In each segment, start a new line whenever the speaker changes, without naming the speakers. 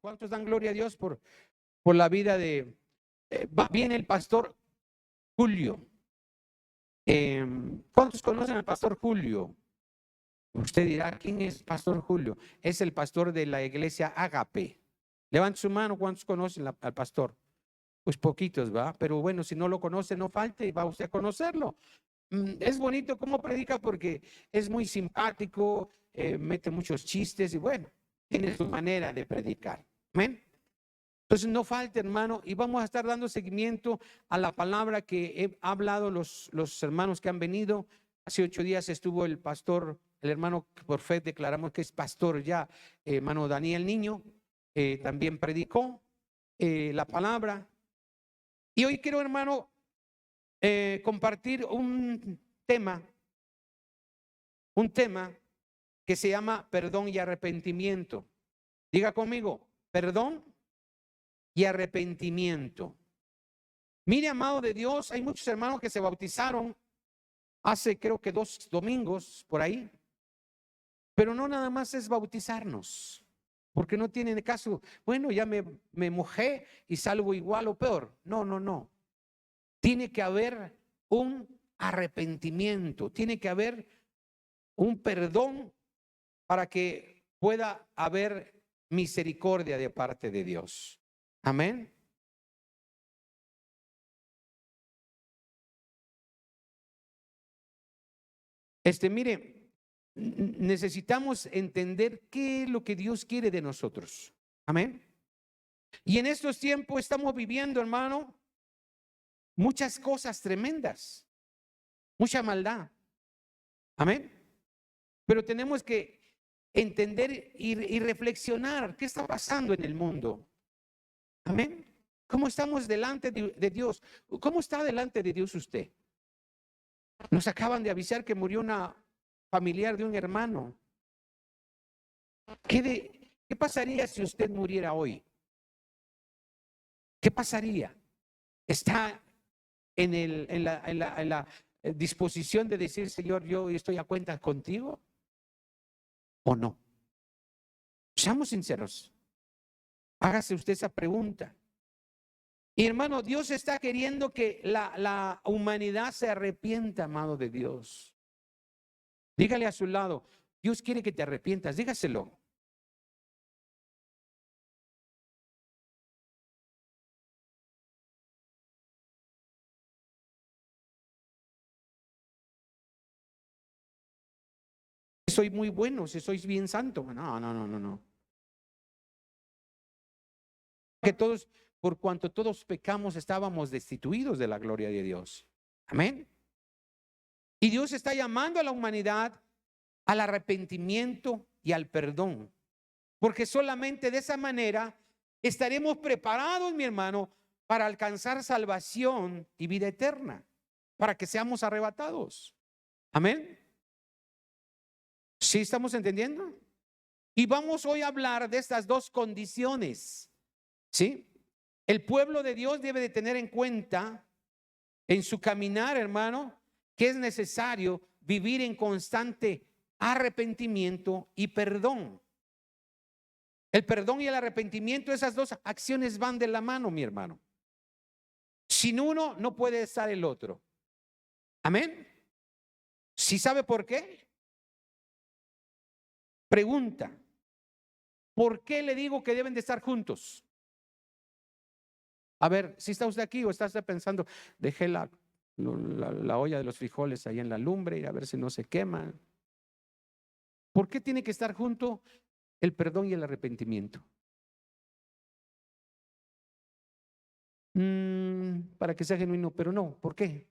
¿Cuántos dan gloria a Dios por la vida de... viene el pastor Julio. ¿Cuántos conocen al pastor Julio? Usted dirá, ¿quién es pastor Julio? Es el pastor de la iglesia Ágape. Levante su mano, ¿cuántos conocen al pastor? Pues poquitos, ¿va? Pero bueno, si no lo conoce, no falte, va usted a conocerlo. Es bonito cómo predica porque es muy simpático, mete muchos chistes y bueno, tiene su manera de predicar. Amén. Entonces no falte, hermano, y vamos a estar dando seguimiento a la palabra que he hablado los hermanos que han venido. Hace 8 días estuvo el pastor, el hermano que por fe declaramos que es pastor ya, hermano Daniel Niño, también predicó la palabra. Y hoy quiero, hermano, compartir un tema que se llama perdón y arrepentimiento. Diga conmigo, perdón y arrepentimiento. Mire, amado de Dios, hay muchos hermanos que se bautizaron hace creo que 2 domingos por ahí, pero no nada más es bautizarnos, porque no tiene caso, bueno, ya me mojé y salgo igual o peor. No, no, no. Tiene que haber un arrepentimiento, tiene que haber un perdón para que pueda haber misericordia de parte de Dios. Amén. Mire, necesitamos entender qué es lo que Dios quiere de nosotros. Amén. Y en estos tiempos estamos viviendo, hermano, muchas cosas tremendas, mucha maldad. Amén. Pero tenemos que entender y reflexionar qué está pasando en el mundo. Amén. ¿Cómo estamos delante de Dios? ¿Cómo está delante de Dios usted? Nos acaban de avisar que murió una familiar de un hermano. ¿Qué pasaría si usted muriera hoy? ¿Qué pasaría? ¿Está en la disposición de decir, Señor, yo estoy a cuenta contigo? ¿O no? Seamos sinceros. Hágase usted esa pregunta. Y hermano, Dios está queriendo que la humanidad se arrepienta, amado de Dios. Dígale a su lado, Dios quiere que te arrepientas, dígaselo. Soy muy bueno, si sois bien santo. No, no, no, no, no. Que todos, por cuanto todos pecamos, estábamos destituidos de la gloria de Dios. Amén. Y Dios está llamando a la humanidad al arrepentimiento y al perdón. Porque solamente de esa manera estaremos preparados, mi hermano, para alcanzar salvación y vida eterna, para que seamos arrebatados. Amén. ¿Sí estamos entendiendo? Y vamos hoy a hablar de estas dos condiciones. ¿Sí? El pueblo de Dios debe de tener en cuenta en su caminar, hermano, que es necesario vivir en constante arrepentimiento y perdón. El perdón y el arrepentimiento, esas dos acciones van de la mano, mi hermano. Sin uno no puede estar el otro. Amén. ¿Sí sabe por qué? Pregunta. ¿Por qué le digo que deben de estar juntos? A ver, si está usted aquí o está usted pensando, dejé la olla de los frijoles ahí en la lumbre y a ver si no se queman. ¿Por qué tiene que estar junto el perdón y el arrepentimiento? Para que sea genuino, pero no. ¿Por qué?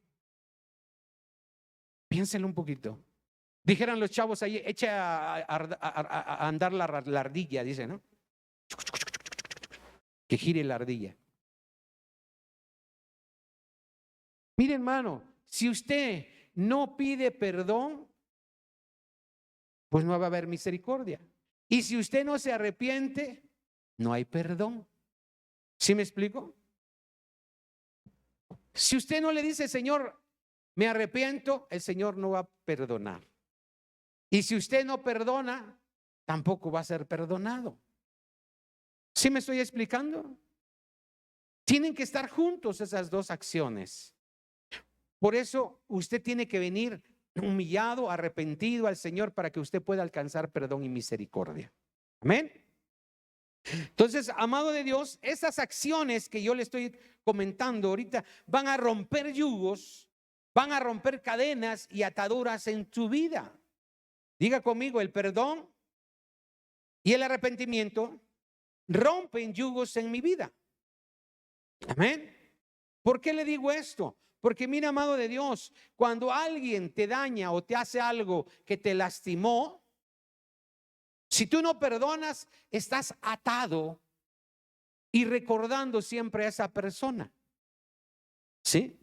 Piénsenlo un poquito. Dijeran los chavos ahí, echa a andar la ardilla, dice, ¿no? Que gire la ardilla. Mire, hermano, si usted no pide perdón, pues no va a haber misericordia. Y si usted no se arrepiente, no hay perdón. ¿Sí me explico? Si usted no le dice, Señor, me arrepiento, el Señor no va a perdonar. Y si usted no perdona, tampoco va a ser perdonado. ¿Sí me estoy explicando? Tienen que estar juntos esas dos acciones. Por eso usted tiene que venir humillado, arrepentido al Señor para que usted pueda alcanzar perdón y misericordia. Amén. Entonces, amado de Dios, esas acciones que yo le estoy comentando ahorita van a romper yugos, van a romper cadenas y ataduras en tu vida. Diga conmigo, el perdón y el arrepentimiento rompen yugos en mi vida. Amén. ¿Por qué le digo esto? Porque mira, amado de Dios, cuando alguien te daña o te hace algo que te lastimó, si tú no perdonas, estás atado y recordando siempre a esa persona. ¿Sí?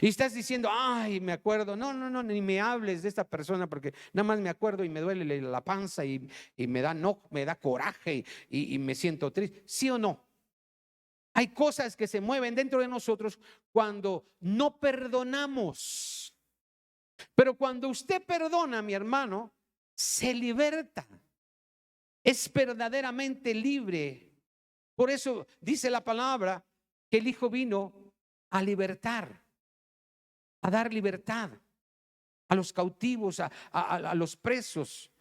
Y estás diciendo, ay, me acuerdo. No, ni me hables de esta persona porque nada más me acuerdo y me duele la panza y me da coraje y me siento triste. ¿Sí o no? Hay cosas que se mueven dentro de nosotros cuando no perdonamos. Pero cuando usted perdona, mi hermano, se liberta. Es verdaderamente libre. Por eso dice la palabra que el Hijo vino a libertar, a dar libertad a los cautivos, a los presos,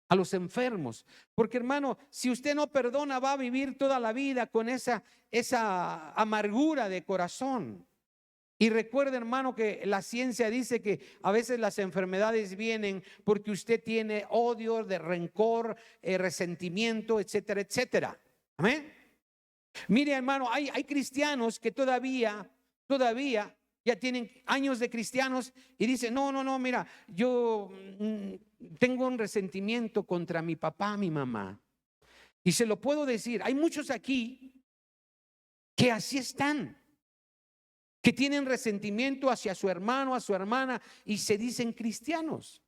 a los enfermos. Porque hermano, si usted no perdona, va a vivir toda la vida con esa amargura de corazón. Y recuerde, hermano, que la ciencia dice que a veces las enfermedades vienen porque usted tiene odio, de rencor, resentimiento, etcétera, etcétera. Amén. Mire, hermano, hay cristianos que todavía ya tienen años de cristianos y dicen, no, mira, yo tengo un resentimiento contra mi papá, mi mamá. Y se lo puedo decir, hay muchos aquí que así están, que tienen resentimiento hacia su hermano, a su hermana y se dicen cristianos.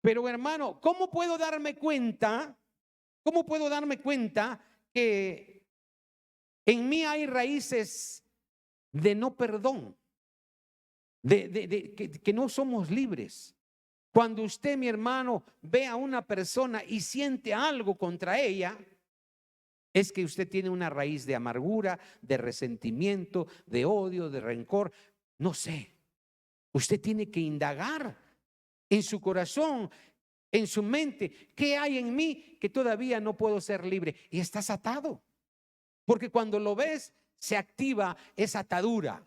Pero hermano, ¿cómo puedo darme cuenta? ¿Cómo puedo darme cuenta que en mí hay raíces de no perdón? Que no somos libres. Cuando usted, mi hermano, ve a una persona y siente algo contra ella, es que usted tiene una raíz de amargura, de resentimiento, de odio, de rencor. No sé. Usted tiene que indagar en su corazón, en su mente, ¿qué hay en mí que todavía no puedo ser libre? Y estás atado. Porque cuando lo ves, se activa esa atadura.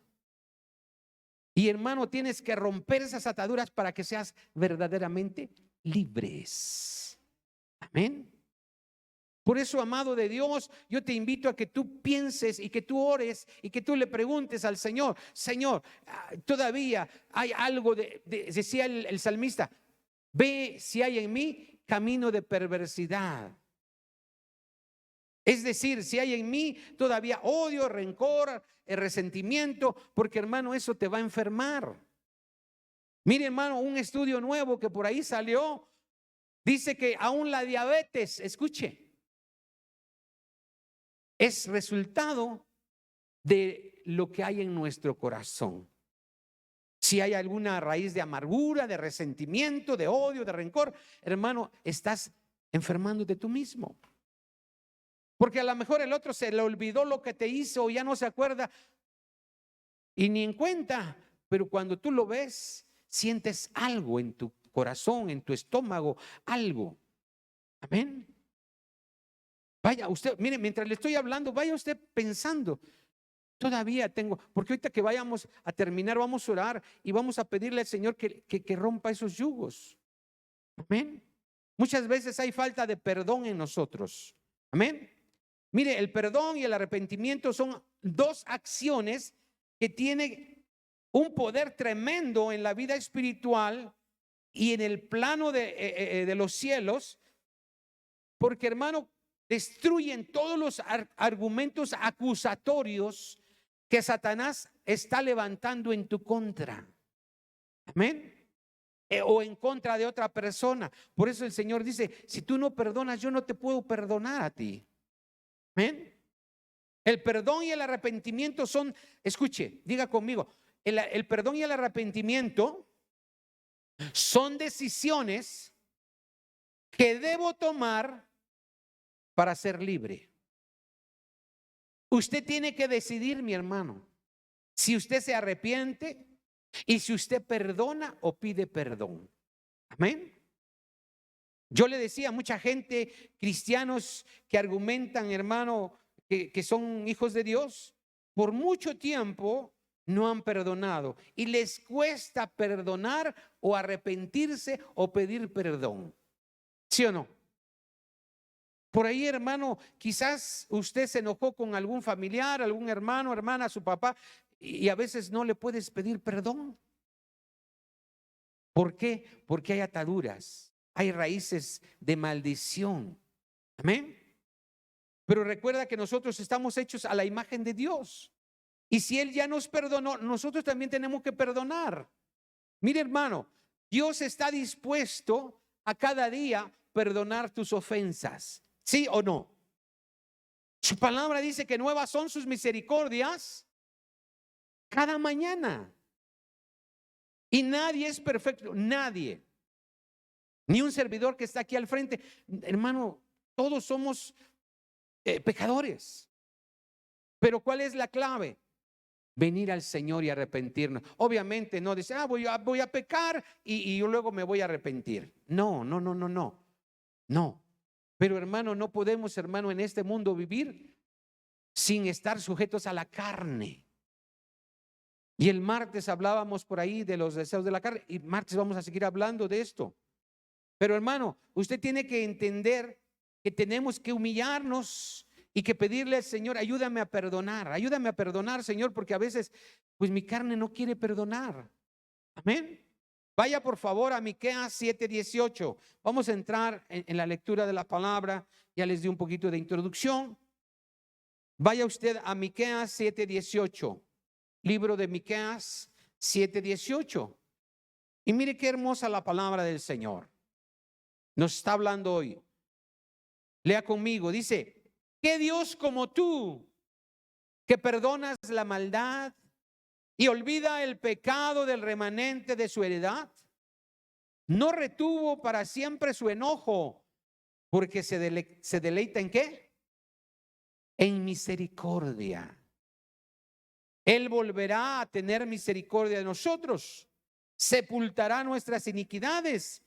Y hermano, tienes que romper esas ataduras para que seas verdaderamente libres. Amén. Por eso, amado de Dios, yo te invito a que tú pienses y que tú ores y que tú le preguntes al Señor, Señor, todavía hay algo decía el salmista, ve si hay en mí camino de perversidad. Es decir, si hay en mí todavía odio, rencor, resentimiento, porque hermano, eso te va a enfermar. Mire, hermano, un estudio nuevo que por ahí salió, dice que aún la diabetes, escuche, es resultado de lo que hay en nuestro corazón. Si hay alguna raíz de amargura, de resentimiento, de odio, de rencor, hermano, estás enfermándote tú mismo. Porque a lo mejor el otro se le olvidó lo que te hizo o ya no se acuerda y ni en cuenta, pero cuando tú lo ves, sientes algo en tu corazón, en tu estómago, algo. Amén. Vaya usted, mire, mientras le estoy hablando, vaya usted pensando, todavía tengo, porque ahorita que vayamos a terminar, vamos a orar y vamos a pedirle al Señor que rompa esos yugos. Amén. Muchas veces hay falta de perdón en nosotros. Amén. Mire, el perdón y el arrepentimiento son dos acciones que tienen un poder tremendo en la vida espiritual y en el plano de los cielos, porque hermano, destruyen todos los argumentos acusatorios que Satanás está levantando en tu contra. Amén. O en contra de otra persona. Por eso el Señor dice, si tú no perdonas, yo no te puedo perdonar a ti. Amén. El perdón y el arrepentimiento son, escuche, diga conmigo, el perdón y el arrepentimiento son decisiones que debo tomar para ser libre. Usted tiene que decidir, mi hermano, si usted se arrepiente y si usted perdona o pide perdón. Amén. Yo le decía a mucha gente, cristianos que argumentan, hermano, que son hijos de Dios, por mucho tiempo no han perdonado y les cuesta perdonar o arrepentirse o pedir perdón. ¿Sí o no? Por ahí, hermano, quizás usted se enojó con algún familiar, algún hermano, hermana, su papá, y a veces no le puedes pedir perdón. ¿Por qué? Porque hay ataduras, hay raíces de maldición. Amén. Pero recuerda que nosotros estamos hechos a la imagen de Dios. Y si Él ya nos perdonó, nosotros también tenemos que perdonar. Mire, hermano, Dios está dispuesto a cada día perdonar tus ofensas. ¿Sí o no? Su palabra dice que nuevas son sus misericordias cada mañana. Y nadie es perfecto, nadie. Ni un servidor que está aquí al frente. Hermano, todos somos pecadores. Pero ¿cuál es la clave? Venir al Señor y arrepentirnos. Obviamente no dice, voy a pecar y yo luego me voy a arrepentir. No. No. Pero hermano, no podemos, hermano, en este mundo vivir sin estar sujetos a la carne. Y el martes hablábamos por ahí de los deseos de la carne y martes vamos a seguir hablando de esto. Pero hermano, usted tiene que entender que tenemos que humillarnos y que pedirle al Señor, ayúdame a perdonar, Señor, porque a veces pues mi carne no quiere perdonar. Amén. Vaya por favor a Miqueas 7:18. Vamos a entrar en la lectura de la palabra. Ya les di un poquito de introducción. Vaya usted a Miqueas 7:18. Libro de Miqueas 7:18. Y mire qué hermosa la palabra del Señor. Nos está hablando hoy. Lea conmigo. Dice, ¿qué Dios como tú, que perdonas la maldad y olvida el pecado del remanente de su heredad? No retuvo para siempre su enojo, porque se deleita ¿en qué? En misericordia. Él volverá a tener misericordia de nosotros, sepultará nuestras iniquidades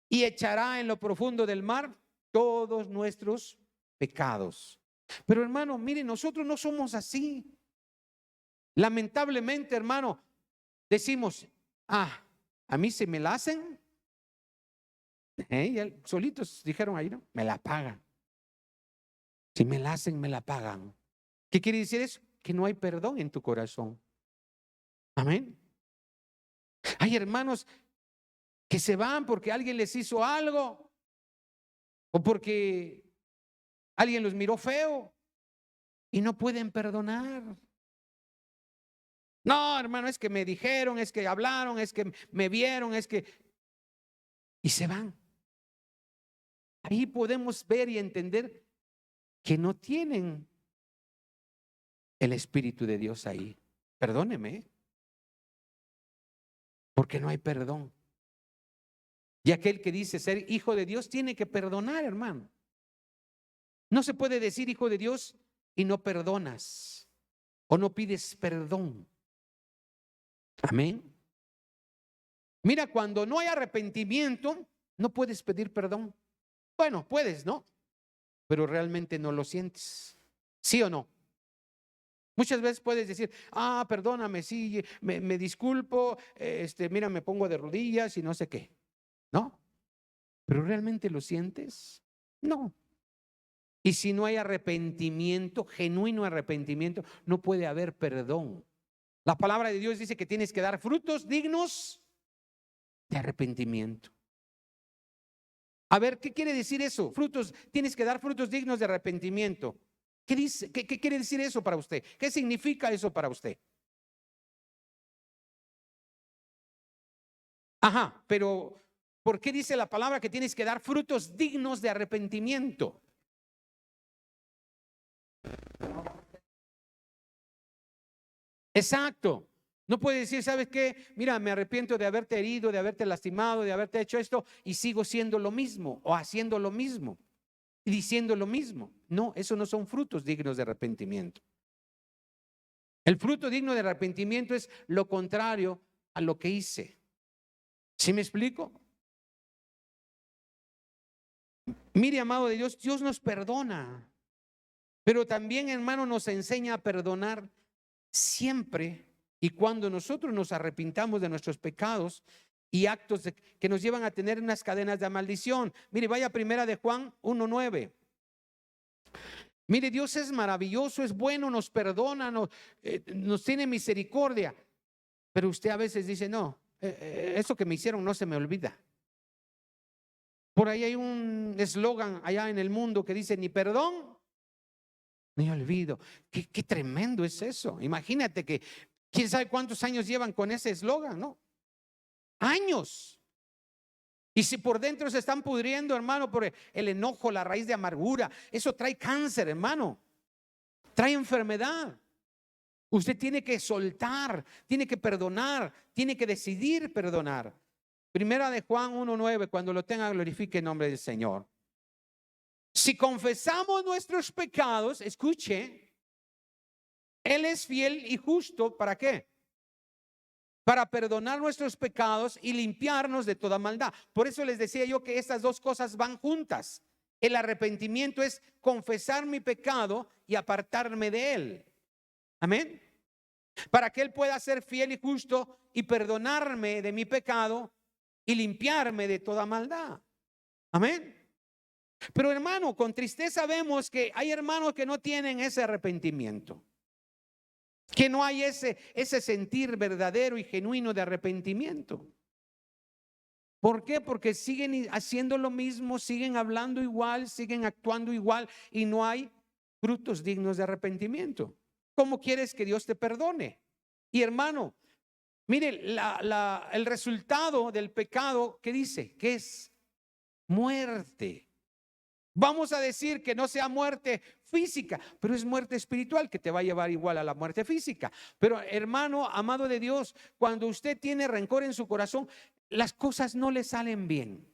y echará en lo profundo del mar todos nuestros pecados. Pero hermano, miren, nosotros no somos así. Lamentablemente, hermano, decimos, a mí se me la hacen. Solitos dijeron ahí, ¿no? Me la pagan. Si me la hacen, me la pagan. ¿Qué quiere decir eso? Que no hay perdón en tu corazón. Amén. Hay hermanos que se van porque alguien les hizo algo o porque alguien los miró feo y no pueden perdonar. No, hermano, es que me dijeron, es que hablaron, es que me vieron, es que... Y se van. Ahí podemos ver y entender que no tienen el Espíritu de Dios ahí. Perdóneme, porque no hay perdón. Y aquel que dice ser hijo de Dios tiene que perdonar, hermano. No se puede decir hijo de Dios y no perdonas o no pides perdón. Amén. Mira, cuando no hay arrepentimiento, no puedes pedir perdón. Bueno, puedes, ¿no? Pero realmente no lo sientes. ¿Sí o no? Muchas veces puedes decir, perdóname, sí, me disculpo, mira, me pongo de rodillas y no sé qué. ¿No? ¿Pero realmente lo sientes? No. Y si no hay arrepentimiento, genuino arrepentimiento, no puede haber perdón. La palabra de Dios dice que tienes que dar frutos dignos de arrepentimiento. A ver, ¿qué quiere decir eso? Tienes que dar frutos dignos de arrepentimiento. ¿Qué dice? ¿Qué quiere decir eso para usted? ¿Qué significa eso para usted? Pero ¿por qué dice la palabra que tienes que dar frutos dignos de arrepentimiento? Exacto. No puede decir, ¿sabes qué? Mira, me arrepiento de haberte herido, de haberte lastimado, de haberte hecho esto y sigo siendo lo mismo o haciendo lo mismo. y diciendo lo mismo. No, eso no son frutos dignos de arrepentimiento. El fruto digno de arrepentimiento es lo contrario a lo que hice. ¿Sí me explico? Mire, amado de Dios, Dios nos perdona, pero también, hermano, nos enseña a perdonar siempre y cuando nosotros nos arrepintamos de nuestros pecados y actos que nos llevan a tener unas cadenas de maldición. Mire, vaya primera de Juan 1:9. Mire, Dios es maravilloso, es bueno, nos perdona, nos tiene misericordia. Pero usted a veces dice, no, eso que me hicieron no se me olvida. Por ahí hay un eslogan allá en el mundo que dice, ni perdón, ni olvido. Qué tremendo es eso. Imagínate que, quién sabe cuántos años llevan con ese eslogan, ¿no? Años. Y si por dentro se están pudriendo, hermano, por el enojo, la raíz de amargura, eso trae cáncer, hermano. Trae enfermedad. Usted tiene que soltar, tiene que perdonar, tiene que decidir perdonar. Primera de Juan 1:9, cuando lo tenga, glorifique el nombre del Señor. Si confesamos nuestros pecados, escuche, Él es fiel y justo, ¿para qué? Para perdonar nuestros pecados y limpiarnos de toda maldad. Por eso les decía yo que estas dos cosas van juntas. El arrepentimiento es confesar mi pecado y apartarme de él. Amén. Para que Él pueda ser fiel y justo y perdonarme de mi pecado y limpiarme de toda maldad. Amén. Pero hermano, con tristeza vemos que hay hermanos que no tienen ese arrepentimiento. Que no hay ese sentir verdadero y genuino de arrepentimiento. ¿Por qué? Porque siguen haciendo lo mismo, siguen hablando igual, siguen actuando igual y no hay frutos dignos de arrepentimiento. ¿Cómo quieres que Dios te perdone? Y hermano, mire, el resultado del pecado, ¿qué dice? Que es muerte. Vamos a decir que no sea muerte física, pero es muerte espiritual que te va a llevar igual a la muerte física. Pero hermano, amado de Dios, cuando usted tiene rencor en su corazón, las cosas no le salen bien.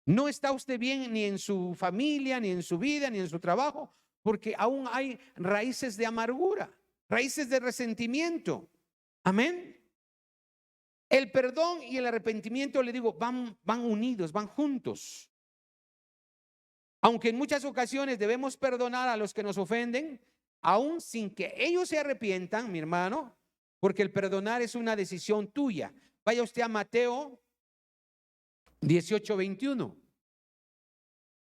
No está usted bien ni en su familia, ni en su vida, ni en su trabajo, porque aún hay raíces de amargura, raíces de resentimiento. Amén. El perdón y el arrepentimiento, le digo, van unidos, van juntos. Aunque en muchas ocasiones debemos perdonar a los que nos ofenden, aún sin que ellos se arrepientan, mi hermano, porque el perdonar es una decisión tuya. Vaya usted a Mateo 18:21.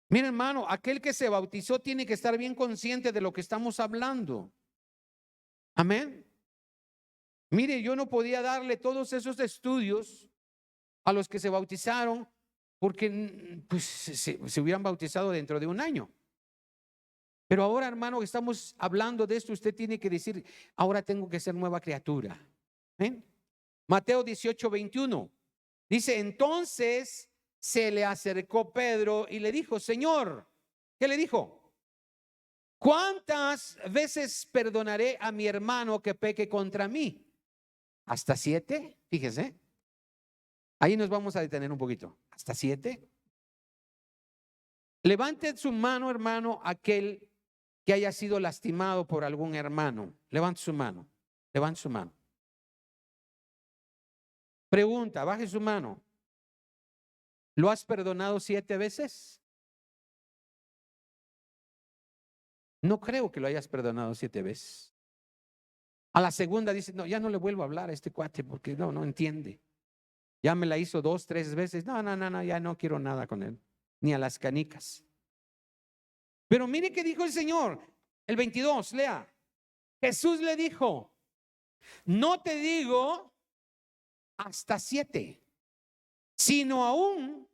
Mira, hermano, aquel que se bautizó tiene que estar bien consciente de lo que estamos hablando. Amén. Mire, yo no podía darle todos esos estudios a los que se bautizaron porque pues, se hubieran bautizado dentro de un año. Pero ahora, hermano, que estamos hablando de esto, usted tiene que decir, ahora tengo que ser nueva criatura. ¿Eh? Mateo 18:21 dice, entonces se le acercó Pedro y le dijo, Señor, ¿qué le dijo? ¿Cuántas veces perdonaré a mi hermano que peque contra mí? ¿Hasta 7? Fíjese. Ahí nos vamos a detener un poquito. ¿Hasta 7? Levante su mano, hermano, aquel que haya sido lastimado por algún hermano. Levante su mano. Levante su mano. Pregunta, baje su mano. ¿Lo has perdonado 7 veces? No creo que lo hayas perdonado 7 veces. A la segunda dice, no, ya no le vuelvo a hablar a este cuate porque no entiende. Ya me la hizo 2, 3 veces. No, ya no quiero nada con él. Ni a las canicas. Pero mire qué dijo el Señor. El 22, lea. Jesús le dijo, no te digo hasta 7, sino aún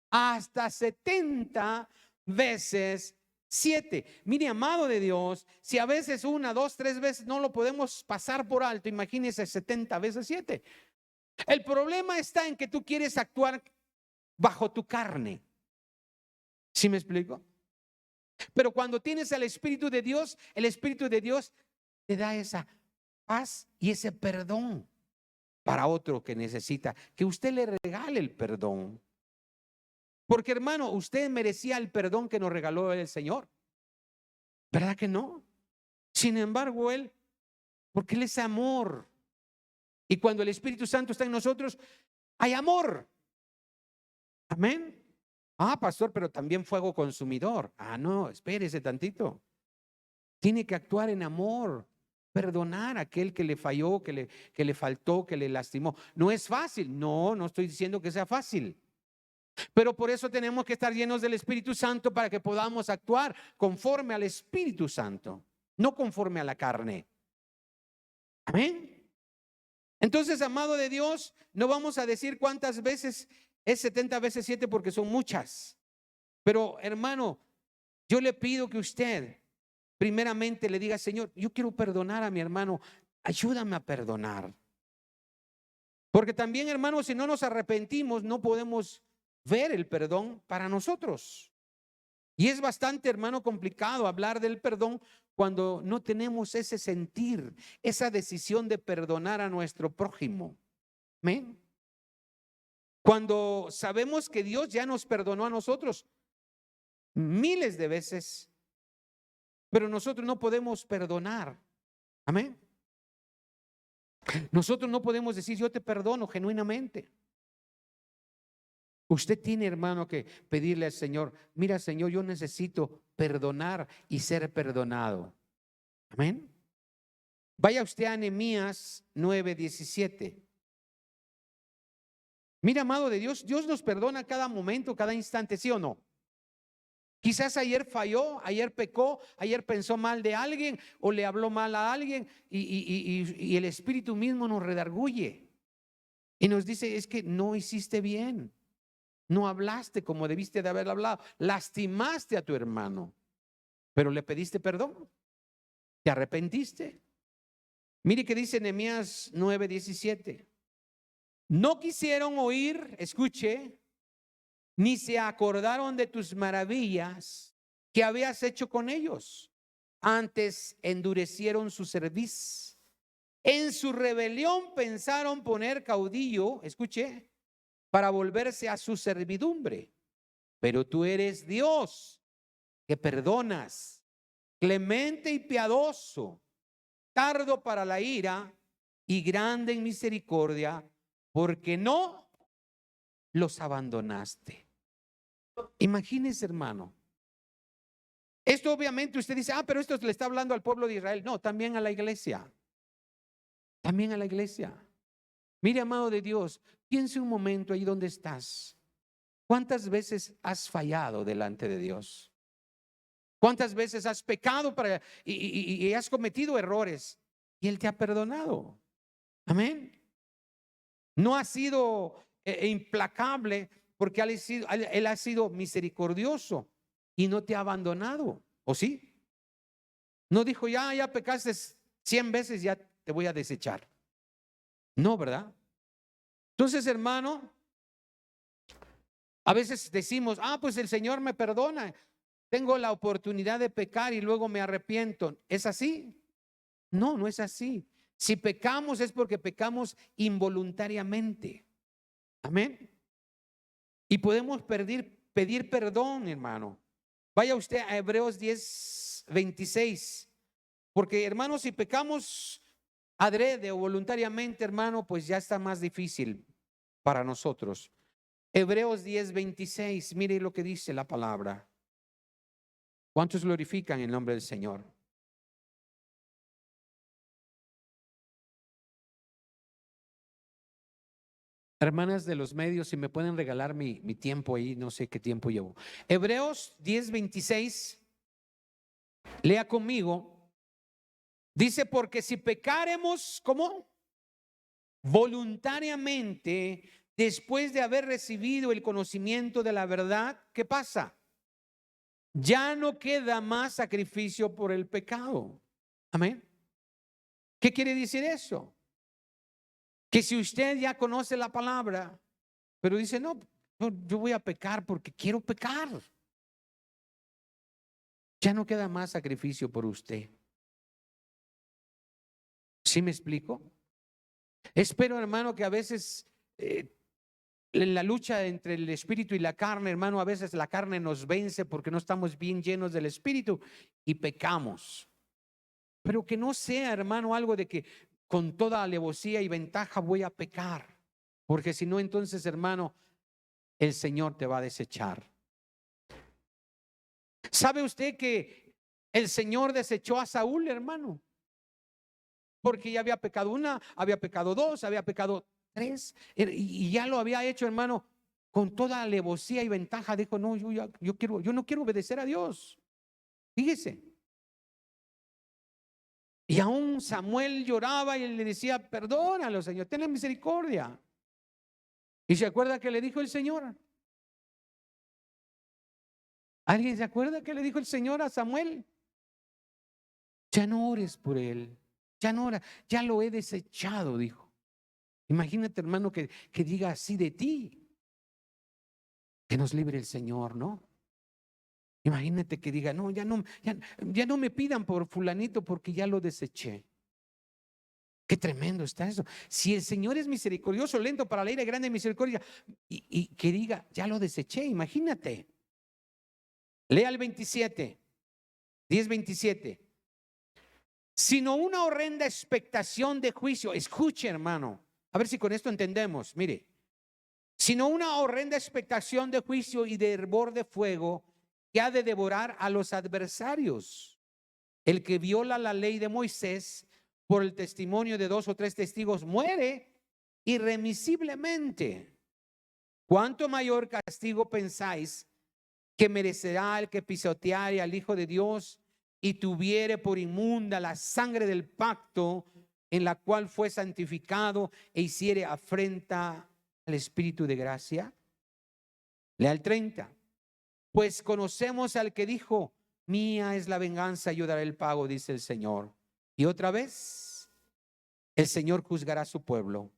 hasta 70 veces 7. Mire, amado de Dios, si a veces 1, 2, 3 veces no lo podemos pasar por alto, imagínese 70 veces 7. El problema está en que tú quieres actuar bajo tu carne. ¿Sí me explico? Pero cuando tienes al Espíritu de Dios, el Espíritu de Dios te da esa paz y ese perdón para otro que necesita. Que usted le regale el perdón. Porque hermano, usted merecía el perdón que nos regaló el Señor. ¿Verdad que no? Sin embargo, porque Él es amor. Y cuando el Espíritu Santo está en nosotros, hay amor. Amén. Ah, pastor, pero también fuego consumidor. Ah, no, espérese tantito. Tiene que actuar en amor, perdonar a aquel que le falló, que le faltó, que le lastimó. No es fácil. No, no estoy diciendo que sea fácil. Pero por eso tenemos que estar llenos del Espíritu Santo para que podamos actuar conforme al Espíritu Santo, no conforme a la carne. Amén. Entonces, amado de Dios, no vamos a decir cuántas veces es 70 veces 7 porque son muchas. Pero hermano, yo le pido que usted primeramente le diga: Señor, yo quiero perdonar a mi hermano, ayúdame a perdonar. Porque también, hermano, si no nos arrepentimos, no podemos ver el perdón para nosotros. Y es bastante, hermano, complicado hablar del perdón cuando no tenemos ese sentir, esa decisión de perdonar a nuestro prójimo. ¿Amén? Cuando sabemos que Dios ya nos perdonó a nosotros miles de veces, pero nosotros no podemos perdonar. Amén. Nosotros no podemos decir: yo te perdono genuinamente. Usted tiene, hermano, que pedirle al Señor: mira, Señor, yo necesito perdonar y ser perdonado. Amén. Vaya usted a Nehemías 9:17. Mira, amado de Dios, Dios nos perdona cada momento, cada instante, ¿sí o no? Quizás ayer falló, ayer pecó, ayer pensó mal de alguien o le habló mal a alguien y el Espíritu mismo nos redarguye y nos dice: es que no hiciste bien, no hablaste como debiste de haber hablado, lastimaste a tu hermano, pero le pediste perdón, te arrepentiste. Mire que dice Nehemías 9:17. No quisieron oír, escuche, ni se acordaron de tus maravillas que habías hecho con ellos. Antes endurecieron su cerviz. En su rebelión pensaron poner caudillo, escuche, para volverse a su servidumbre. Pero tú eres Dios, que perdonas, clemente y piadoso, tardo para la ira y grande en misericordia, porque no los abandonaste. Imagínese, hermano. Esto obviamente usted dice: pero esto le está hablando al pueblo de Israel. No, también a la iglesia. También a la iglesia. Mire, amado de Dios, piense un momento ahí donde estás. ¿Cuántas veces has fallado delante de Dios? ¿Cuántas veces has pecado y has cometido errores y Él te ha perdonado? Amén. No ha sido implacable, porque Él ha sido misericordioso y no te ha abandonado. ¿O sí? No dijo: ya pecaste 100 veces, ya te voy a desechar. No, ¿verdad? Entonces, hermano, a veces decimos: pues el Señor me perdona, tengo la oportunidad de pecar y luego me arrepiento. ¿Es así? No, no es así. Si pecamos es porque pecamos involuntariamente. Amén. Y podemos pedir perdón, hermano. Vaya usted a Hebreos 10:26. Porque, hermano, si pecamos adrede o voluntariamente, hermano, pues ya está más difícil para nosotros. Hebreos 10:26, mire lo que dice la palabra. ¿Cuántos glorifican el nombre del Señor? Hermanas de los medios, si me pueden regalar mi tiempo ahí, no sé qué tiempo llevo. Hebreos 10:26, lea conmigo. Dice: porque si pecáremos, ¿cómo? Voluntariamente, después de haber recibido el conocimiento de la verdad, ¿qué pasa? Ya no queda más sacrificio por el pecado. Amén. ¿Qué quiere decir eso? Que si usted ya conoce la palabra, pero dice: no, yo voy a pecar porque quiero pecar, ya no queda más sacrificio por usted. ¿Sí me explico? Espero, hermano, que a veces En la lucha entre el espíritu y la carne, hermano, a veces la carne nos vence porque no estamos bien llenos del espíritu y pecamos. Pero que no sea, hermano, algo de que con toda alevosía y ventaja voy a pecar. Porque si no, entonces, hermano, el Señor te va a desechar. ¿Sabe usted que el Señor desechó a Saúl, hermano? Porque ya había pecado una, había pecado dos, había pecado tres, y ya lo había hecho, hermano, con toda alevosía y ventaja. Dijo, no, yo no quiero obedecer a Dios. Fíjese. Y aún Samuel lloraba y le decía, perdónalo, Señor, tenle misericordia. ¿Y se acuerda que le dijo el Señor? ¿Alguien se acuerda que le dijo el Señor a Samuel? Ya no ores por él, ya no ora, ya lo he desechado, dijo. Imagínate, hermano, que diga así de ti. Que nos libre el Señor, ¿no? Imagínate que diga, no, ya no me pidan por fulanito porque ya lo deseché. Qué tremendo está eso. Si el Señor es misericordioso, lento para la ira y grande en misericordia, y que diga, ya lo deseché, imagínate. Lea el 27, 10:27. Sino una horrenda expectación de juicio. Escuche, hermano, a ver si con esto entendemos. Mire, sino una horrenda expectación de juicio y de hervor de fuego que ha de devorar a los adversarios. El que viola la ley de Moisés por el testimonio de 2 o 3 testigos muere irremisiblemente. ¿Cuánto mayor castigo pensáis que merecerá el que pisoteare al Hijo de Dios y tuviere por inmunda la sangre del pacto en la cual fue santificado e hiciere afrenta al Espíritu de gracia? Lea el 30. Pues conocemos al que dijo, mía es la venganza, yo daré el pago, dice el Señor. Y otra vez, el Señor juzgará a su pueblo.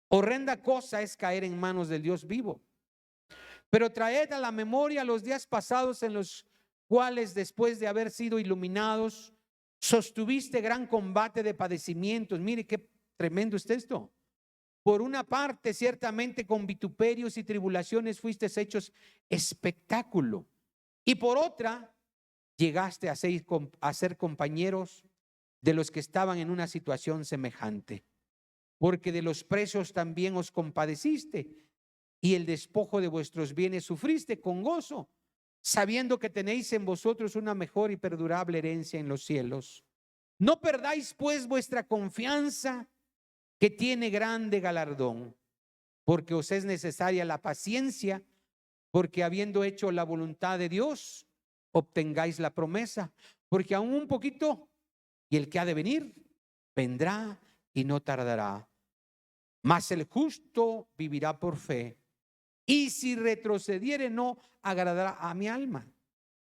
Horrenda cosa es caer en manos del Dios vivo. Pero traed a la memoria los días pasados en los cuales, después de haber sido iluminados, sostuviste gran combate de padecimientos. Mire qué tremendo es esto. Por una parte, ciertamente con vituperios y tribulaciones fuiste hechos espectáculo. Y por otra, llegaste a ser compañeros de los que estaban en una situación semejante. Porque de los presos también os compadeciste, y el despojo de vuestros bienes sufriste con gozo, sabiendo que tenéis en vosotros una mejor y perdurable herencia en los cielos. No perdáis pues vuestra confianza, que tiene grande galardón, porque os es necesaria la paciencia, porque habiendo hecho la voluntad de Dios, obtengáis la promesa, porque aún un poquito, y el que ha de venir, vendrá y no tardará. Mas el justo vivirá por fe, y si retrocediere no agradará a mi alma.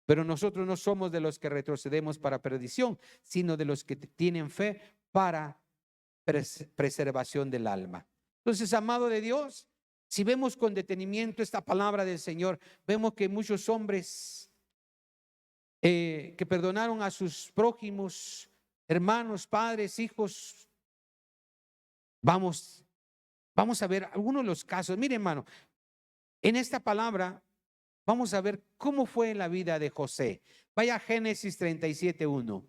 Pero nosotros no somos de los que retrocedemos para perdición, sino de los que tienen fe para preservación del alma. Entonces, amado de Dios, si vemos con detenimiento esta palabra del Señor, vemos que muchos hombres que perdonaron a sus prójimos, hermanos, padres, hijos, vamos a ver algunos de los casos. Mire, hermano, en esta palabra vamos a ver cómo fue la vida de José. Vaya a Génesis 37:1.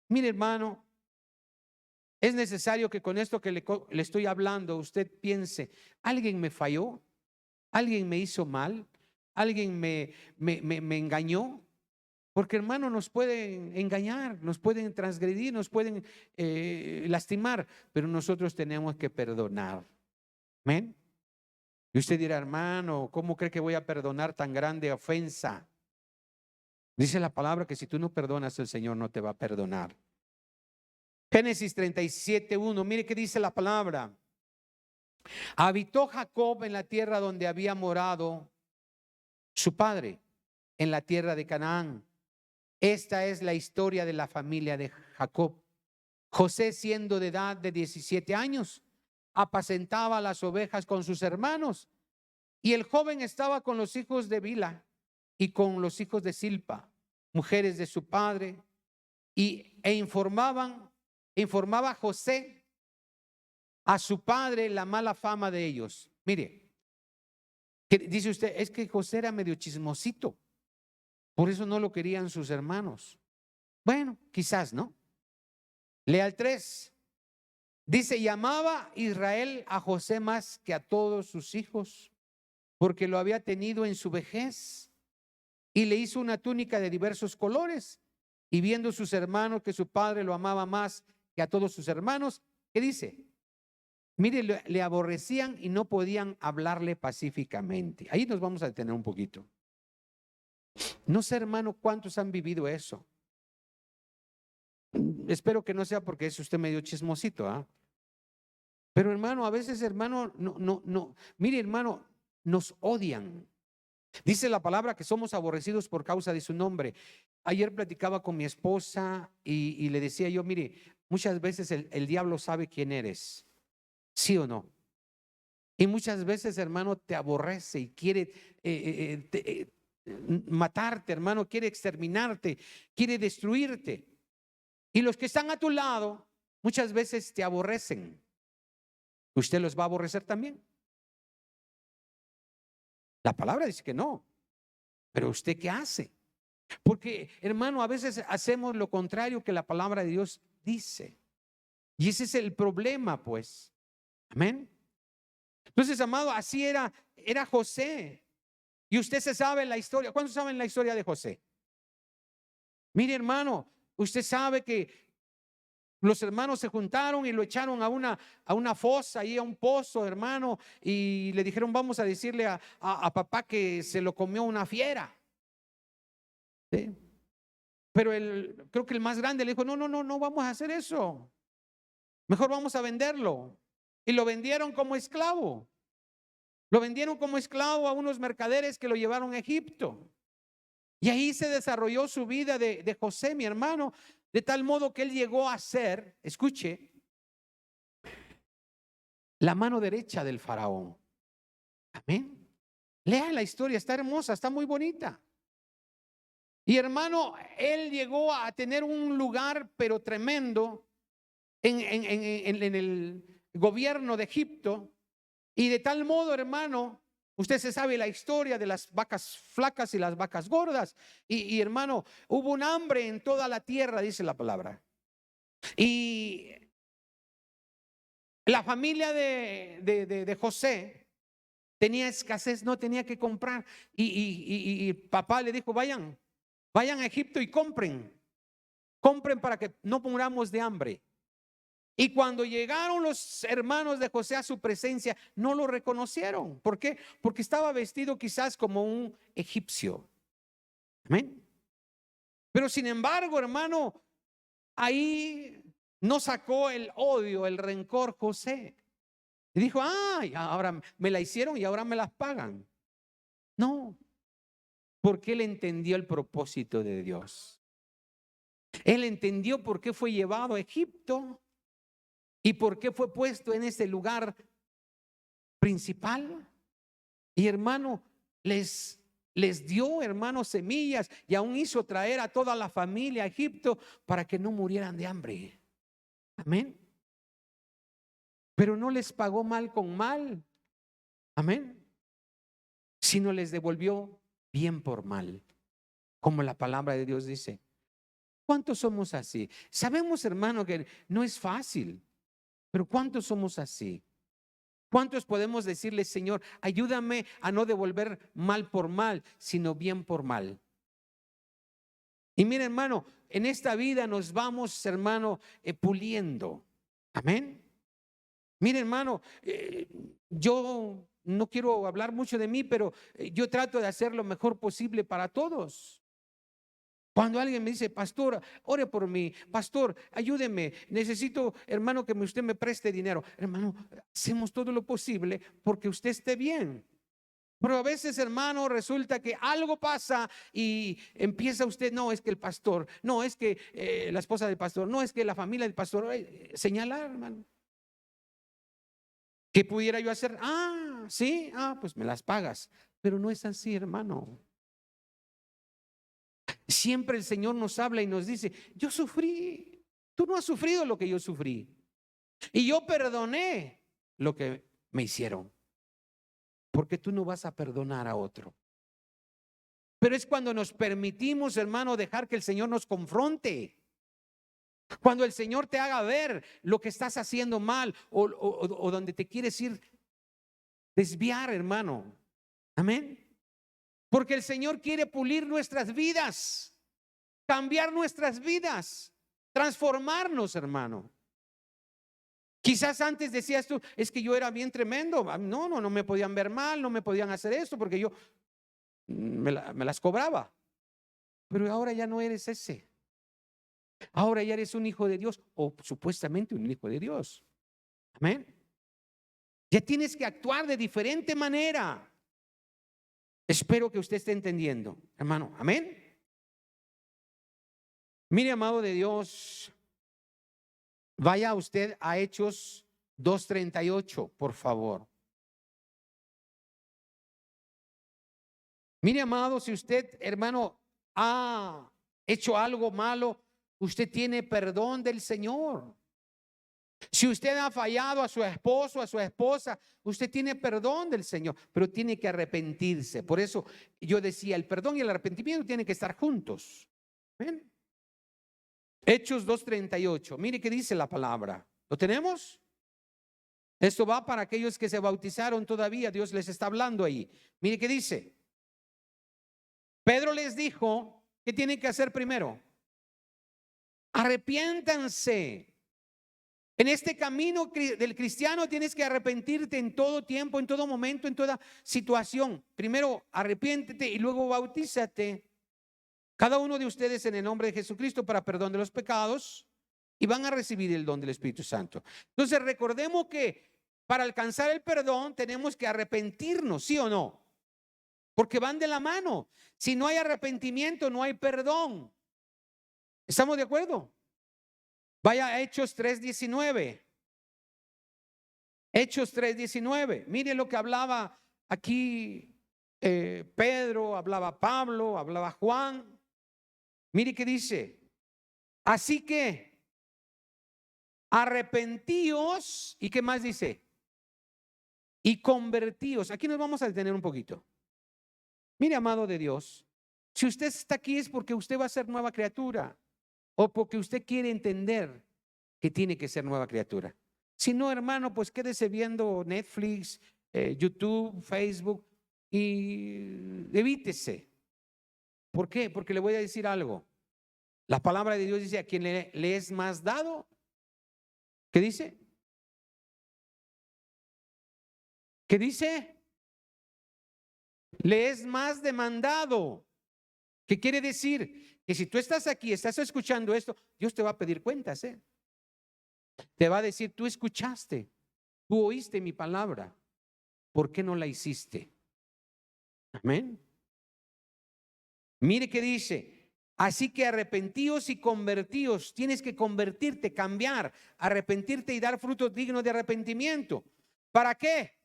Mire, hermano, es necesario que con esto que le estoy hablando, usted piense, ¿alguien me falló? ¿Alguien me hizo mal? ¿Alguien me engañó? Porque, hermano, nos pueden engañar, nos pueden transgredir, nos pueden lastimar, pero nosotros tenemos que perdonar. ¿Amén? Y usted dirá, hermano, ¿cómo cree que voy a perdonar tan grande ofensa? Dice la palabra que si tú no perdonas, el Señor no te va a perdonar. Génesis 37:1, mire qué dice la palabra. Habitó Jacob en la tierra donde había morado su padre, en la tierra de Canaán. Esta es la historia de la familia de Jacob. José, siendo de edad de 17 años, apacentaba las ovejas con sus hermanos, y el joven estaba con los hijos de Bila y con los hijos de Silpa, mujeres de su padre, informaba José a su padre la mala fama de ellos. Mire, Dice usted, es que José era medio chismosito, por eso no lo querían sus hermanos. Bueno, quizás, ¿no? Lea el 3. Dice, y amaba Israel a José más que a todos sus hijos, porque lo había tenido en su vejez, y le hizo una túnica de diversos colores. Y viendo sus hermanos que su padre lo amaba más que a todos sus hermanos, ¿qué dice? Mire, le aborrecían y no podían hablarle pacíficamente. Ahí nos vamos a detener un poquito. No sé, hermano, cuántos han vivido eso. Espero que no sea porque es usted medio chismosito, ¿ah? Pero hermano, a veces, hermano, no. Mire, hermano, nos odian. Dice la palabra que somos aborrecidos por causa de su nombre. Ayer platicaba con mi esposa y le decía yo, mire, muchas veces el diablo sabe quién eres, ¿sí o no? Y muchas veces, hermano, te aborrece y quiere matarte, hermano, quiere exterminarte, quiere destruirte. Y los que están a tu lado muchas veces te aborrecen. ¿Usted los va a aborrecer también? La palabra dice que no. Pero ¿usted qué hace? Porque, hermano, a veces hacemos lo contrario que la palabra de Dios dice. Y ese es el problema, pues. Amén. Entonces, amado, así era José. Y usted se sabe la historia. ¿Cuántos saben la historia de José? Mire, hermano, usted sabe que los hermanos se juntaron y lo echaron a una fosa, ahí a un pozo, hermano, y le dijeron, vamos a decirle a papá que se lo comió una fiera. ¿Sí? Pero creo que el más grande le dijo, no vamos a hacer eso. Mejor vamos a venderlo. Y lo vendieron como esclavo. Lo vendieron como esclavo a unos mercaderes que lo llevaron a Egipto. Y ahí se desarrolló su vida de José, mi hermano, de tal modo que él llegó a ser, escuche, la mano derecha del faraón. Amén. Lea la historia, está hermosa, está muy bonita. Y hermano, él llegó a tener un lugar, pero tremendo, en el gobierno de Egipto. Y de tal modo, hermano, usted se sabe la historia de las vacas flacas y las vacas gordas. Y hermano, hubo un hambre en toda la tierra, dice la palabra. Y la familia de José tenía escasez, no tenía que comprar. Y papá le dijo, vayan a Egipto y compren para que no muramos de hambre. Y cuando llegaron los hermanos de José a su presencia, no lo reconocieron. ¿Por qué? Porque estaba vestido quizás como un egipcio. Amén. Pero sin embargo, hermano, ahí no sacó el odio, el rencor José. Y dijo, ay, ahora me la hicieron y ahora me las pagan. No, porque él entendió el propósito de Dios. Él entendió por qué fue llevado a Egipto. ¿Y por qué fue puesto en ese lugar principal? Y hermano, les dio, hermano, semillas y aún hizo traer a toda la familia a Egipto para que no murieran de hambre. Amén. Pero no les pagó mal con mal. Amén. Sino les devolvió bien por mal. Como la palabra de Dios dice. ¿Cuántos somos así? Sabemos, hermano, que no es fácil. Pero ¿cuántos somos así? ¿Cuántos podemos decirle, Señor, ayúdame a no devolver mal por mal, sino bien por mal? Y mire, hermano, en esta vida nos vamos, hermano, puliendo. Amén. Mire, hermano, yo no quiero hablar mucho de mí, pero yo trato de hacer lo mejor posible para todos. Cuando alguien me dice, pastor, ore por mí, pastor, ayúdeme, necesito, hermano, que usted me preste dinero. Hermano, hacemos todo lo posible porque usted esté bien. Pero a veces, hermano, resulta que algo pasa y empieza usted, no, es que el pastor, no, es que la esposa del pastor, no, es que la familia del pastor, señalar, hermano. ¿Qué pudiera yo hacer? Sí, pues me las pagas. Pero no es así, hermano. Siempre el Señor nos habla y nos dice, yo sufrí, tú no has sufrido lo que yo sufrí. Y yo perdoné lo que me hicieron. porque tú no vas a perdonar a otro. Pero es cuando nos permitimos, hermano, dejar que el Señor nos confronte. Cuando el Señor te haga ver lo que estás haciendo mal o donde te quieres ir desviar, hermano. Amén. Porque el Señor quiere pulir nuestras vidas, cambiar nuestras vidas, transformarnos, hermano. Quizás antes decías tú, es que yo era bien tremendo. No me podían ver mal, no me podían hacer esto porque yo me las cobraba. Pero ahora ya no eres ese. Ahora ya eres un hijo de Dios o supuestamente un hijo de Dios. Amén. Ya tienes que actuar de diferente manera. Espero que usted esté entendiendo, hermano. Amén. Mire, amado de Dios, vaya usted a Hechos 2:38, por favor. Mire, amado, si usted, hermano, ha hecho algo malo, usted tiene perdón del Señor. Si usted ha fallado a su esposo, a su esposa, usted tiene perdón del Señor, pero tiene que arrepentirse. Por eso yo decía, el perdón y el arrepentimiento tienen que estar juntos. ¿Ven? Hechos 2:38. Mire qué dice la palabra. ¿Lo tenemos? Esto va para aquellos que se bautizaron todavía. Dios les está hablando ahí. Mire qué dice. Pedro les dijo, ¿qué tienen que hacer primero? Arrepiéntanse. En este camino del cristiano tienes que arrepentirte en todo tiempo, en todo momento, en toda situación. Primero arrepiéntete y luego bautízate. Cada uno de ustedes en el nombre de Jesucristo para perdón de los pecados y van a recibir el don del Espíritu Santo. Entonces recordemos que para alcanzar el perdón tenemos que arrepentirnos, ¿sí o no? Porque van de la mano. Si no hay arrepentimiento, no hay perdón. ¿Estamos de acuerdo? Vaya a Hechos 3:19. Hechos 3:19. Mire lo que hablaba aquí Pedro, hablaba Pablo, hablaba Juan. Mire qué dice. Así que arrepentíos. ¿Y qué más dice? Y convertíos. Aquí nos vamos a detener un poquito. Mire, amado de Dios, si usted está aquí es porque usted va a ser nueva criatura o porque usted quiere entender que tiene que ser nueva criatura. Si no, hermano, pues quédese viendo Netflix, YouTube, Facebook y evítese. ¿Por qué? Porque le voy a decir algo. La palabra de Dios dice, a quien le es más dado, ¿qué dice? ¿Qué dice? Le es más demandado. ¿Qué quiere decir? Que si tú estás aquí, estás escuchando esto, Dios te va a pedir cuentas, ¿eh? Te va a decir, tú escuchaste, tú oíste mi palabra, ¿por qué no la hiciste? Amén. Mire qué dice, así que arrepentíos y convertíos. Tienes que convertirte, cambiar, arrepentirte y dar frutos dignos de arrepentimiento. ¿Para qué?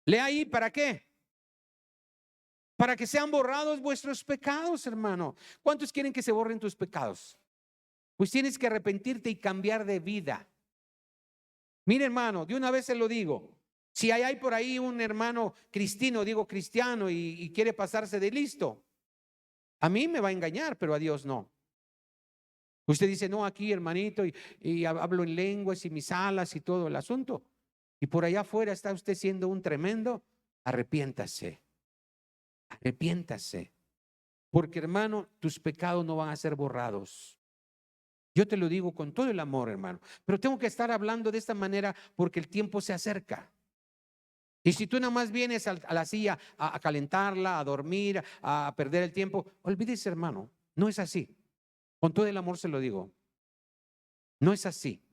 Lea ahí, ¿para qué? Para que sean borrados vuestros pecados, hermano. ¿Cuántos quieren que se borren tus pecados? Pues tienes que arrepentirte y cambiar de vida. Mire, hermano, de una vez se lo digo. Si hay por ahí un hermano cristiano y quiere pasarse de listo, a mí me va a engañar, pero a Dios no. Usted dice, no, aquí hermanito, y hablo en lenguas y mis alas y todo el asunto. Y por allá afuera está usted siendo un tremendo. Arrepiéntase. Arrepiéntase. Porque, hermano, tus pecados no van a ser borrados. Yo te lo digo con todo el amor, hermano. Pero tengo que estar hablando de esta manera porque el tiempo se acerca. Y si tú nada más vienes a la silla a calentarla, a dormir, a perder el tiempo, olvídese, hermano. No es así. Con todo el amor se lo digo. No es así.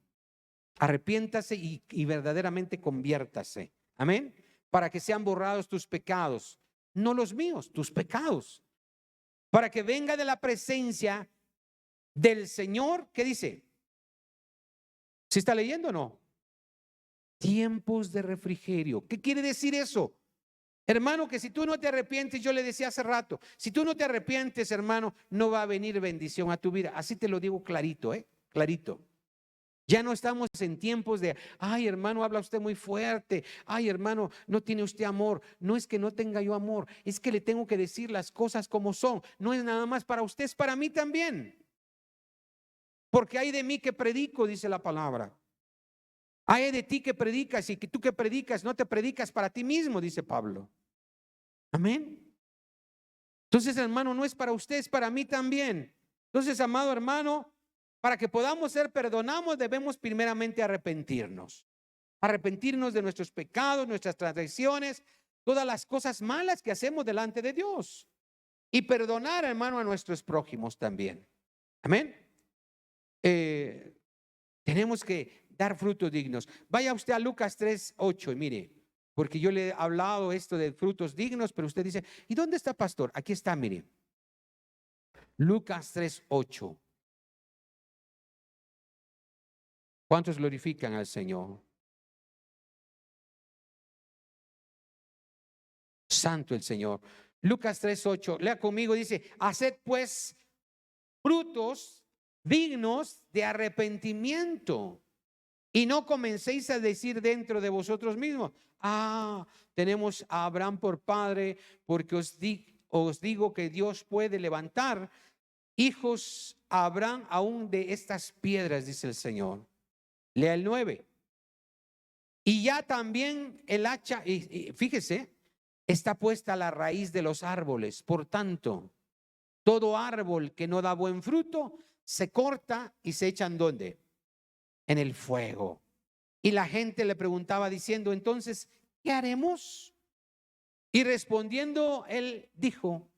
Arrepiéntase y verdaderamente conviértase. Amén. Para que sean borrados tus pecados. No los míos, tus pecados. Para que venga de la presencia del Señor. ¿Qué dice? ¿Sí está leyendo o no? Tiempos de refrigerio. ¿Qué quiere decir eso? Hermano, que si tú no te arrepientes, yo le decía hace rato, si tú no te arrepientes, hermano, no va a venir bendición a tu vida. Así te lo digo clarito, clarito. Ya no estamos en tiempos de, ay hermano, habla usted muy fuerte, ay hermano, no tiene usted amor. No es que no tenga yo amor, es que le tengo que decir las cosas como son. No es nada más para usted, es para mí también. Porque hay de mí que predico, dice la palabra. Hay de ti que predicas, y que tú que predicas no te predicas para ti mismo, dice Pablo. Amén. Entonces, hermano, no es para usted, es para mí también. Entonces, amado hermano, para que podamos ser perdonados, debemos primeramente arrepentirnos. Arrepentirnos de nuestros pecados, nuestras transgresiones, todas las cosas malas que hacemos delante de Dios. Y perdonar, hermano, a nuestros prójimos también. Amén. Tenemos que dar frutos dignos. Vaya usted a Lucas 3:8 y mire, porque yo le he hablado esto de frutos dignos, pero usted dice, ¿y dónde está, pastor? Aquí está, mire. Lucas 3:8. ¿Cuántos glorifican al Señor? Santo el Señor. Lucas 3:8, lea conmigo, dice, haced pues frutos dignos de arrepentimiento y no comencéis a decir dentro de vosotros mismos, tenemos a Abraham por padre, porque os digo que Dios puede levantar hijos a Abraham aún de estas piedras, dice el Señor. Lea el 9. Y ya también el hacha, y fíjese, está puesta a la raíz de los árboles. Por tanto, todo árbol que no da buen fruto se corta y se echa ¿en dónde? En el fuego. Y la gente le preguntaba diciendo, entonces, ¿qué haremos? Y respondiendo, él dijo,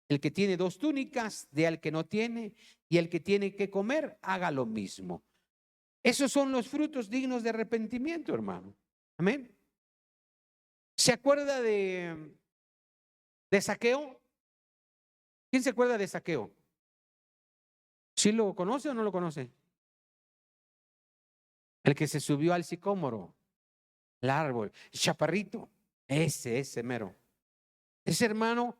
el que tiene 2 túnicas, dé al que no tiene, y el que tiene que comer, haga lo mismo. Esos son los frutos dignos de arrepentimiento, hermano. Amén. ¿Se acuerda de Zaqueo? ¿Quién se acuerda de Zaqueo? ¿Sí lo conoce o no lo conoce? El que se subió al sicómoro, el árbol, el chaparrito, ese mero. Ese hermano,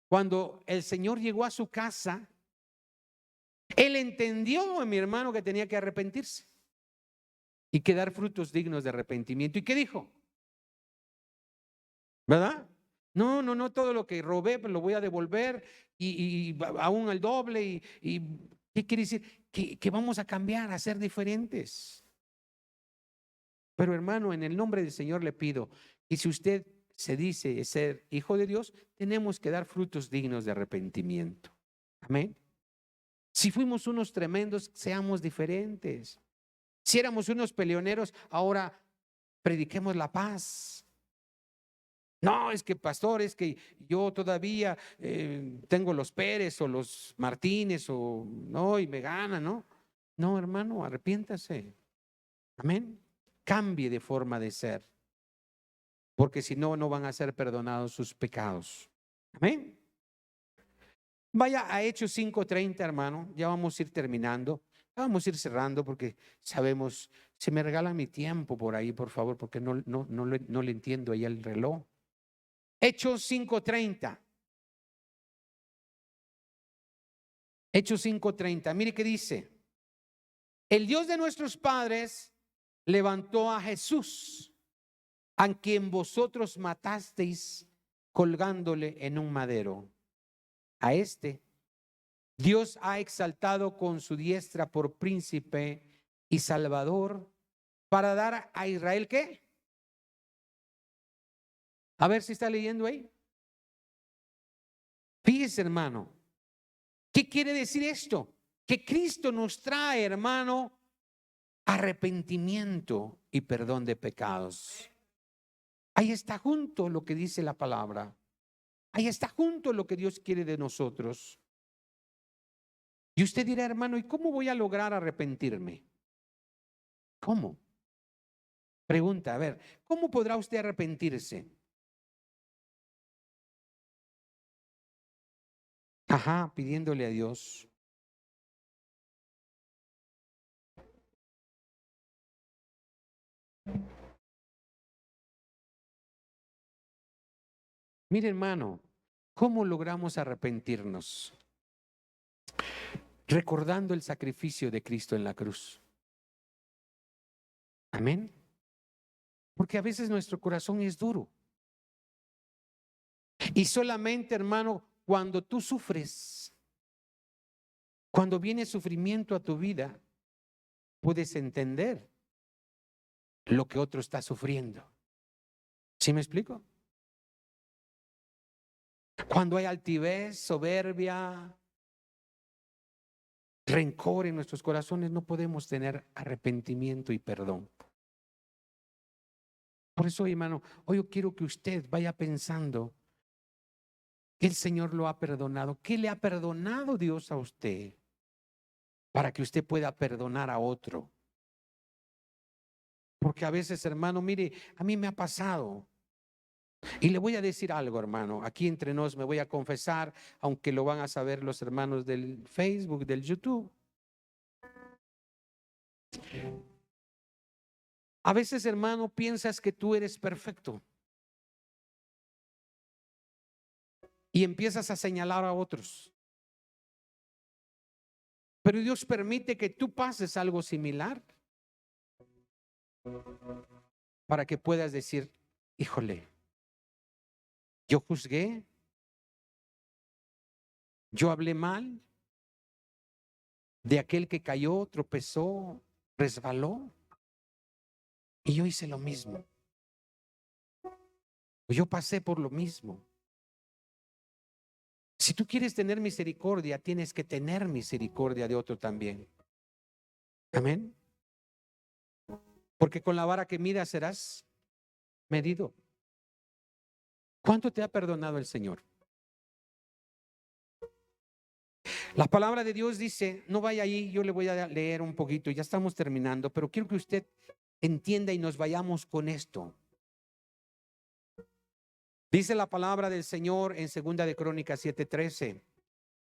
cuando el Señor llegó a su casa, él entendió, mi hermano, que tenía que arrepentirse y que dar frutos dignos de arrepentimiento. ¿Y qué dijo? ¿Verdad? No, todo lo que robé pues lo voy a devolver y aún el doble. Y ¿qué quiere decir? Que vamos a cambiar, a ser diferentes. Pero hermano, en el nombre del Señor le pido, y si usted se dice ser hijo de Dios, tenemos que dar frutos dignos de arrepentimiento. Amén. Si fuimos unos tremendos, seamos diferentes. Si éramos unos peleoneros, ahora prediquemos la paz. No, es que pastor, es que yo todavía tengo los Pérez o los Martínez o no, y me gana, ¿no? No, hermano, arrepiéntase. Amén. Cambie de forma de ser, porque si no, no van a ser perdonados sus pecados. Amén. Vaya a Hechos 5:30, hermano. Ya vamos a ir terminando. Vamos a ir cerrando porque sabemos, se me regala mi tiempo por ahí, por favor, porque no le entiendo ahí el reloj. Hechos 5:30. Hechos 5:30. Mire qué dice. El Dios de nuestros padres levantó a Jesús, a quien vosotros matasteis colgándole en un madero. A este Dios ha exaltado con su diestra por príncipe y salvador para dar a Israel, ¿qué? A ver si está leyendo ahí. Fíjese, hermano, ¿qué quiere decir esto? Que Cristo nos trae, hermano, arrepentimiento y perdón de pecados. Ahí está junto lo que dice la palabra. Ahí está junto lo que Dios quiere de nosotros. Y usted dirá, hermano, ¿y cómo voy a lograr arrepentirme? ¿Cómo? Pregunta, a ver, ¿cómo podrá usted arrepentirse? Ajá, pidiéndole a Dios. Mire, hermano, ¿cómo logramos arrepentirnos? Recordando el sacrificio de Cristo en la cruz. Amén. Porque a veces nuestro corazón es duro. Y solamente, hermano, cuando tú sufres, cuando viene sufrimiento a tu vida, puedes entender lo que otro está sufriendo. ¿Sí me explico? Cuando hay altivez, soberbia, rencor en nuestros corazones, no podemos tener arrepentimiento y perdón. Por eso, hermano, hoy yo quiero que usted vaya pensando que el Señor lo ha perdonado. ¿Qué le ha perdonado Dios a usted para que usted pueda perdonar a otro? Porque a veces, hermano, mire, a mí me ha pasado. Y le voy a decir algo, hermano. Aquí entre nos me voy a confesar, aunque lo van a saber los hermanos del Facebook, del YouTube. A veces, hermano, piensas que tú eres perfecto y empiezas a señalar a otros. Pero Dios permite que tú pases algo similar para que puedas decir, híjole, yo juzgué, yo hablé mal de aquel que cayó, tropezó, resbaló, y yo hice lo mismo. Yo pasé por lo mismo. Si tú quieres tener misericordia, tienes que tener misericordia de otro también. Amén. Porque con la vara que midas serás medido. ¿Cuánto te ha perdonado el Señor? La palabra de Dios dice, no vaya ahí, yo le voy a leer un poquito, ya estamos terminando, pero quiero que usted entienda y nos vayamos con esto. Dice la palabra del Señor en 2 de Crónicas 7:13.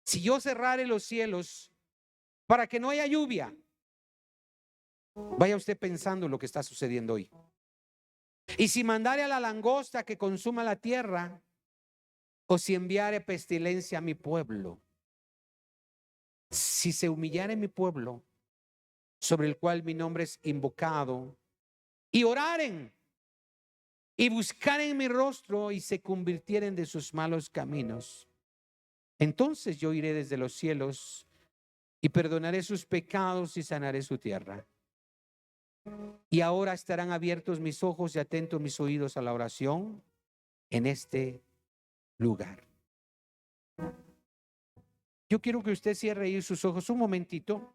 Si yo cerrare los cielos para que no haya lluvia, vaya usted pensando lo que está sucediendo hoy. Y si mandare a la langosta que consuma la tierra, o si enviare pestilencia a mi pueblo, si se humillare mi pueblo, sobre el cual mi nombre es invocado, y oraren y buscaren mi rostro y se convirtieren de sus malos caminos, entonces yo iré desde los cielos y perdonaré sus pecados y sanaré su tierra. Y ahora estarán abiertos mis ojos y atentos mis oídos a la oración en este lugar. Yo quiero que usted cierre ahí sus ojos un momentito,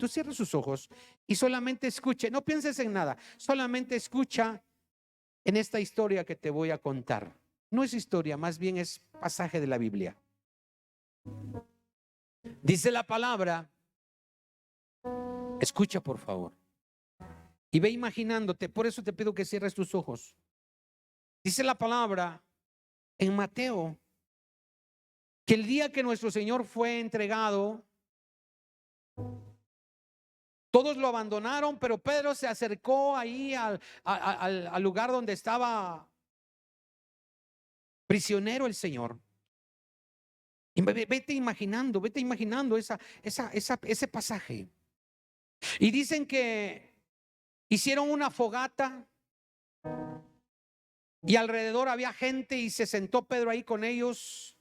cierre sus ojos y solamente escuche, no pienses en nada, solamente escucha en esta historia que te voy a contar. No es historia, más bien es pasaje de la Biblia. Dice la palabra, escucha por favor, y ve imaginándote, por eso te pido que cierres tus ojos. Dice la palabra en Mateo, que el día que nuestro Señor fue entregado, todos lo abandonaron, pero Pedro se acercó ahí al lugar donde estaba prisionero el Señor. Y vete imaginando ese pasaje. Y dicen que hicieron una fogata y alrededor había gente y se sentó Pedro ahí con ellos.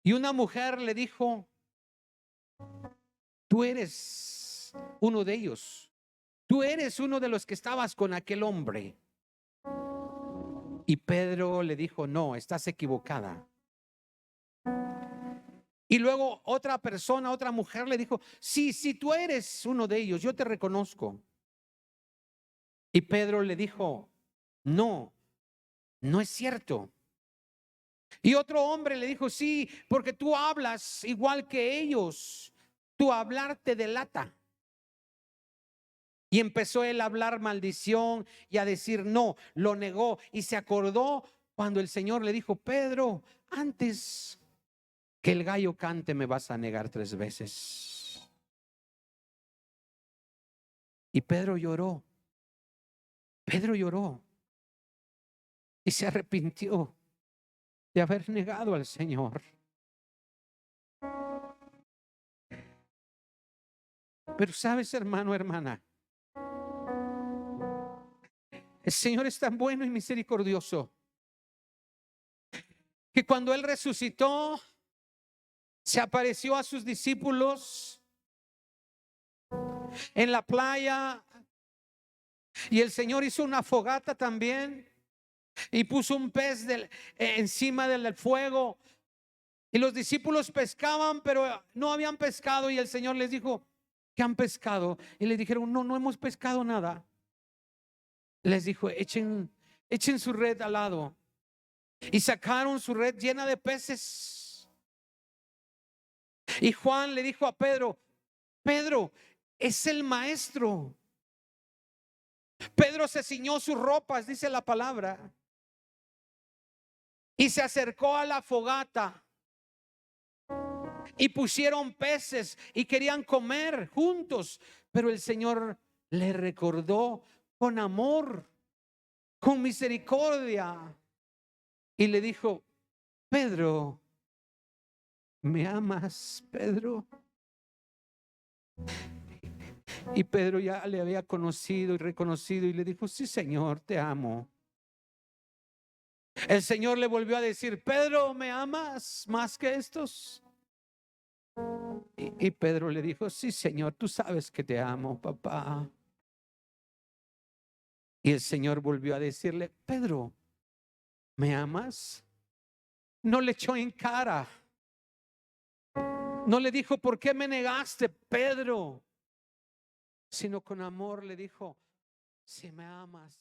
Y una mujer le dijo, tú eres uno de ellos. Tú eres uno de los que estabas con aquel hombre. Y Pedro le dijo, no, estás equivocada. Y luego otra persona, otra mujer le dijo, sí, tú eres uno de ellos, yo te reconozco. Y Pedro le dijo, no, no es cierto. Y otro hombre le dijo, sí, porque tú hablas igual que ellos, tu hablar te delata. Y empezó él a hablar maldición y a decir no, lo negó y se acordó cuando el Señor le dijo, Pedro, antes que el gallo cante me vas a negar 3 veces. Y Pedro lloró y se arrepintió de haber negado al Señor. Pero sabes, hermano, hermana, El Señor es tan bueno y misericordioso que cuando Él resucitó, se apareció a sus discípulos en la playa, y el Señor hizo una fogata también y puso un pez encima del fuego, y los discípulos pescaban, pero no habían pescado, y el Señor les dijo: ¿qué han pescado? Y le dijeron: no hemos pescado nada. Les dijo: echen su red al lado, y sacaron su red llena de peces. Y Juan le dijo a Pedro: Pedro, es el maestro. Pedro se ciñó sus ropas, dice la palabra, y se acercó a la fogata, y pusieron peces y querían comer juntos. Pero el Señor le recordó con amor, con misericordia, y le dijo: Pedro, ¿me amas, Pedro? Y Pedro ya le había conocido y reconocido, y le dijo: sí, Señor, te amo. El Señor le volvió a decir: Pedro, ¿me amas más que estos? Y Pedro le dijo: sí, Señor, tú sabes que te amo, papá. Y el Señor volvió a decirle: Pedro, ¿me amas? No le echó en cara, no le dijo: ¿por qué me negaste, Pedro? Sino con amor le dijo: si me amas,